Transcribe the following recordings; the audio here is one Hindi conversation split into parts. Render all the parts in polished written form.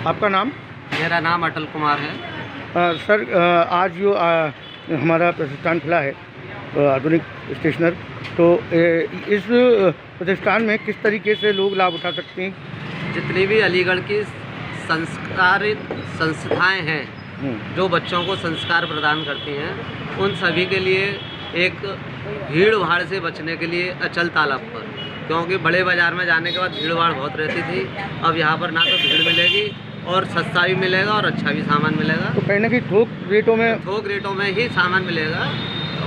आपका नाम? मेरा नाम अटल कुमार है। सर, आज जो हमारा प्रतिष्ठान खुला है आधुनिक स्टेशनर, तो इस प्रतिष्ठान में किस तरीके से लोग लाभ उठा सकते हैं? जितनी भी अलीगढ़ की संस्कारित संस्थाएं हैं जो बच्चों को संस्कार प्रदान करती हैं, उन सभी के लिए एक भीड़ भाड़ से बचने के लिए अचल तालाब पर, क्योंकि बड़े बाज़ार में जाने के बाद भीड़ भाड़ बहुत रहती थी, अब यहाँ पर ना तो भीड़ मिलेगी और सस्ता भी मिलेगा और अच्छा भी सामान मिलेगा। तो कहीं ना कहीं थोक रेटों में ही सामान मिलेगा।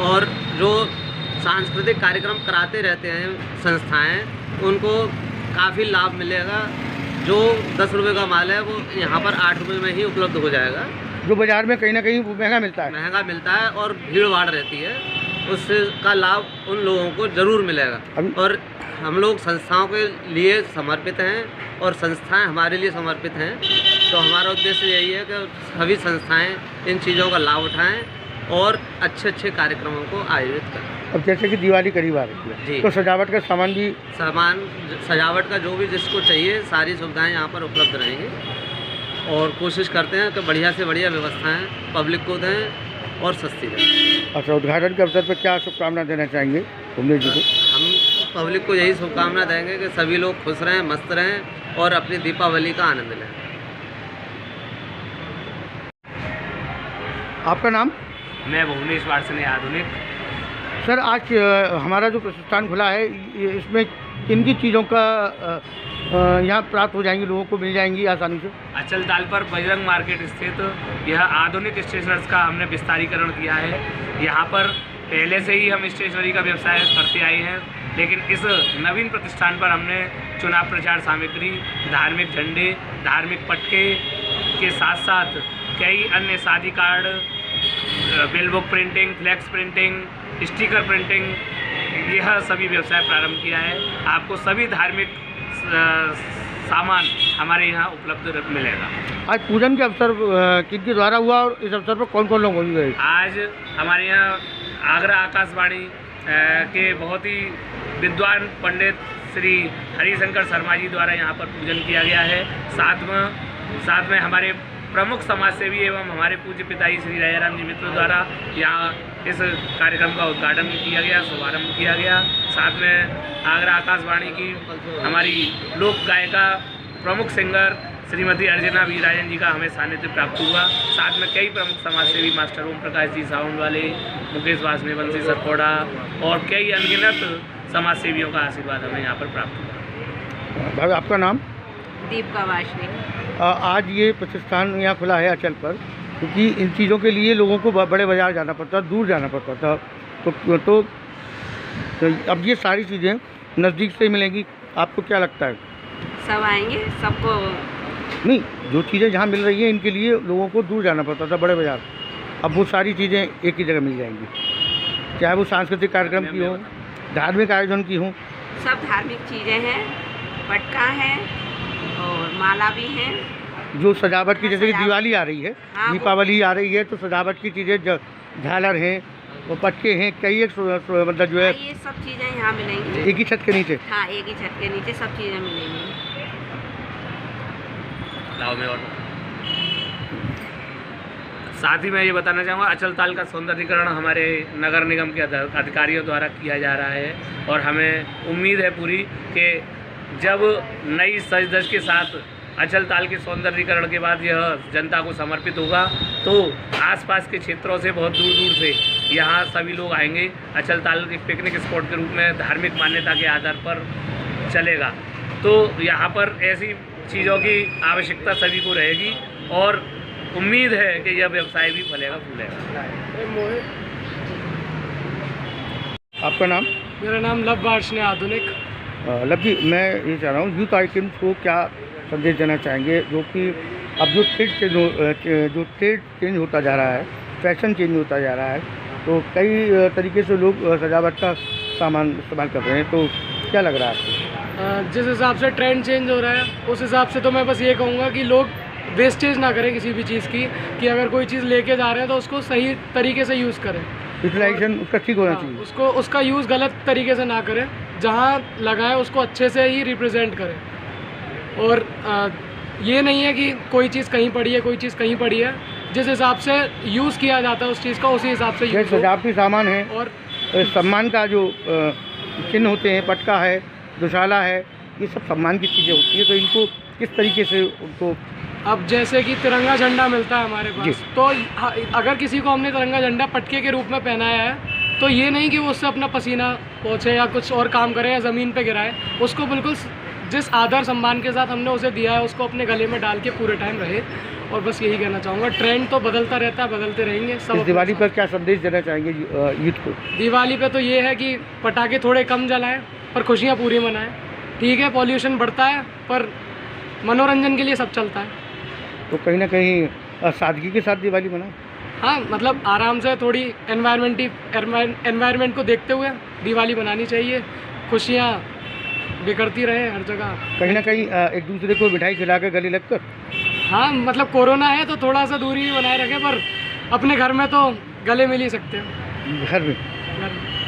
और जो सांस्कृतिक कार्यक्रम कराते रहते हैं संस्थाएं, उनको काफ़ी लाभ मिलेगा। जो 10 रुपये का माल है वो यहाँ पर 8 रुपये में ही उपलब्ध हो जाएगा, जो बाज़ार में कहीं ना कहीं महंगा मिलता है और भीड़ भाड़ रहती है, उसका लाभ उन लोगों को ज़रूर मिलेगा। और हम लोग संस्थाओं के लिए समर्पित हैं और संस्थाएं हमारे लिए समर्पित हैं, तो हमारा उद्देश्य यही है कि सभी संस्थाएं इन चीज़ों का लाभ उठाएं और अच्छे कार्यक्रमों को आयोजित करें। अब जैसे कि दिवाली करीब आ रही है जी, तो सजावट का सजावट का जो भी जिसको चाहिए सारी सुविधाएं यहाँ पर उपलब्ध रहेंगी, और कोशिश करते हैं कि बढ़िया से बढ़िया व्यवस्थाएं पब्लिक को दें और सस्ती दें। अच्छा, उद्घाटन के अवसर पर क्या शुभकामना देना चाहेंगे उमेश जी को? हम पब्लिक को यही शुभकामना देंगे कि सभी लोग खुश रहें, मस्त रहें और अपनी दीपावली का आनंद लें। आपका नाम? मैं भुवनेश वार्षणे आधुनिक। सर, आज हमारा जो प्रतिष्ठान खुला है, इसमें किन की चीज़ों का यहाँ प्राप्त हो जाएंगी, लोगों को मिल जाएंगी आसानी से? अचल ताल पर बजरंग मार्केट स्थित यह आधुनिक स्टेशनर्स का हमने विस्तारीकरण किया है। यहाँ पर पहले से ही हम स्टेशनरी का व्यवसाय करते आए हैं, लेकिन इस नवीन प्रतिष्ठान पर हमने चुनाव प्रचार सामग्री, धार्मिक झंडे, धार्मिक पटके के साथ साथ कई अन्य शादी card, bill book printing, flex printing, sticker printing, यह सभी व्यवसाय प्रारंभ किया है। आपको सभी धार्मिक सामान हमारे यहाँ उपलब्ध मिलेगा। आज पूजन के अवसर किनके द्वारा हुआ और इस अवसर पर कौन कौन लोग होंगे? आज हमारे यहाँ आगरा आकाशवाणी के बहुत ही विद्वान पंडित श्री हरिशंकर शर्मा जी द्वारा यहाँ पर पूजन किया गया है। साथ में हमारे प्रमुख समाज सेवी एवं हमारे पूज्य पिताजी श्री राजाराम जी मित्र द्वारा यहाँ इस कार्यक्रम का उद्घाटन किया गया, शुभारंभ किया गया। साथ में आगरा आकाशवाणी की हमारी लोक गायिका प्रमुख singer Shrimati Archana we Rajan ji का हमें सानिध्य प्राप्त हुआ। साथ में कई प्रमुख समाज सेवी मास्टर ओम प्रकाश जी साउंड वाले, मुकेश वासने बंसी सरकोड़ा और कई अनगिनत समाज सेवियों का आशीर्वाद हमें यहाँ पर प्राप्त हुआ। भाई, आपका नाम? दीपिका वासने। आज ये प्रतिष्ठान यहाँ खुला है अचल पर, क्योंकि इन चीज़ों के लिए लोगों को बड़े बाज़ार जाना पड़ता, दूर जाना पड़ता था, तो अब ये सारी चीज़ें नज़दीक से मिलेंगी। आपको क्या लगता है? सब आएंगे, सबको नहीं, जो चीज़ें जहाँ मिल रही हैं इनके लिए लोगों को दूर जाना पड़ता था, बड़े बाज़ार, अब वो सारी चीज़ें एक ही जगह मिल जाएंगी, चाहे वो सांस्कृतिक कार्यक्रम की हो, धार्मिक आयोजन की हो। सब धार्मिक चीज़ें हैं, पटका है और माला भी हैं। जो सजावट की, जैसे कि दिवाली आ रही है, हाँ, दीपावली आ रही है, तो सजावट की चीज़ें झालर हैं, वो पटके हैं, कई एक मतलब जो है ये सब चीज़ें यहाँ मिलेंगी एक ही छत के नीचे। हाँ, एक ही छत के नीचे सब चीज़ें मिलेंगी। साथ ही मैं ये बताना चाहूँगा, अचल ताल का सौंदर्यीकरण हमारे नगर निगम के अधिकारियों द्वारा किया जा रहा है, और हमें उम्मीद है पूरी कि जब नई सज धज के साथ अचल ताल के सौंदर्यीकरण के बाद यह जनता को समर्पित होगा, तो आसपास के क्षेत्रों से बहुत दूर दूर से यहाँ सभी लोग आएंगे। अचल ताल एक पिकनिक स्पॉट के रूप में धार्मिक मान्यता के आधार पर चलेगा, तो यहाँ पर ऐसी चीज़ों की आवश्यकता सभी को रहेगी, और उम्मीद है कि यह व्यवसाय भी फलेगा फूलेगा। आपका नाम? मेरा नाम लव वार्षणे आधुनिक। लव जी, मैं ये चाह रहा हूँ यूथ आइकन्स को क्या संदेश देना चाहेंगे, जो कि अब जो ट्रेड चेंज होता जा रहा है, फैशन चेंज होता जा रहा है, तो कई तरीके से लोग सजावट का सामान इस्तेमाल कर रहे हैं, तो क्या लग रहा है आपको? जिस हिसाब से ट्रेंड चेंज हो रहा है उस हिसाब से तो मैं बस ये कहूँगा कि लोग वेस्टेज ना करें किसी भी चीज़ की, कि अगर कोई चीज़ लेके जा रहे हैं तो उसको सही तरीके से यूज़ करें, यूटिलाइजेशन उसका ठीक होना चाहिए, उसका यूज़ गलत तरीके से ना करें, जहाँ लगाए उसको अच्छे से ही रिप्रेजेंट करें। और ये नहीं है कि कोई चीज़ कहीं पड़ी है, कोई चीज़ कहीं पड़ी है। जिस हिसाब से यूज़ किया जाता है उस चीज़ का, उसी हिसाब से ये यूज़ हो। सजावटी सामान है और सम्मान का जो चिन्ह होते हैं, पटका है, दुशाला है, ये सब सम्मान की चीज़ें होती है। तो इनको किस तरीके से उनको अब जैसे कि तिरंगा झंडा मिलता है हमारे जी। पास, तो अगर किसी को हमने तिरंगा झंडा पटके के रूप में पहनाया है तो ये नहीं कि वो उससे अपना पसीना पोंछे या कुछ और काम करे या ज़मीन पे गिराए। उसको बिल्कुल जिस आदर सम्मान के साथ हमने उसे दिया है उसको अपने गले में डाल के पूरे टाइम रहे। और बस यही कहना चाहूँगा, ट्रेंड तो बदलता रहता है, बदलते रहेंगे सब। इस दिवाली पर क्या संदेश देना चाहेंगे यूथ को? दिवाली पे तो ये है कि पटाखे थोड़े कम जलाएं पर खुशियाँ पूरी मनाएं। ठीक है, पॉल्यूशन बढ़ता है पर मनोरंजन के लिए सब चलता है। तो कहीं ना कहीं सादगी के साथ दिवाली मनाएं। हाँ, मतलब आराम से थोड़ी एनवायरनमेंट को देखते हुए दिवाली बनानी चाहिए। खुशियाँ बिखरती रहे हर जगह। कहीं ना कहीं एक दूसरे को मिठाई खिला कर गले लगकर। हाँ, मतलब कोरोना है तो थोड़ा सा दूरी बनाए रखें, पर अपने घर में तो गले मिल ही सकते हैं। घर में घर में।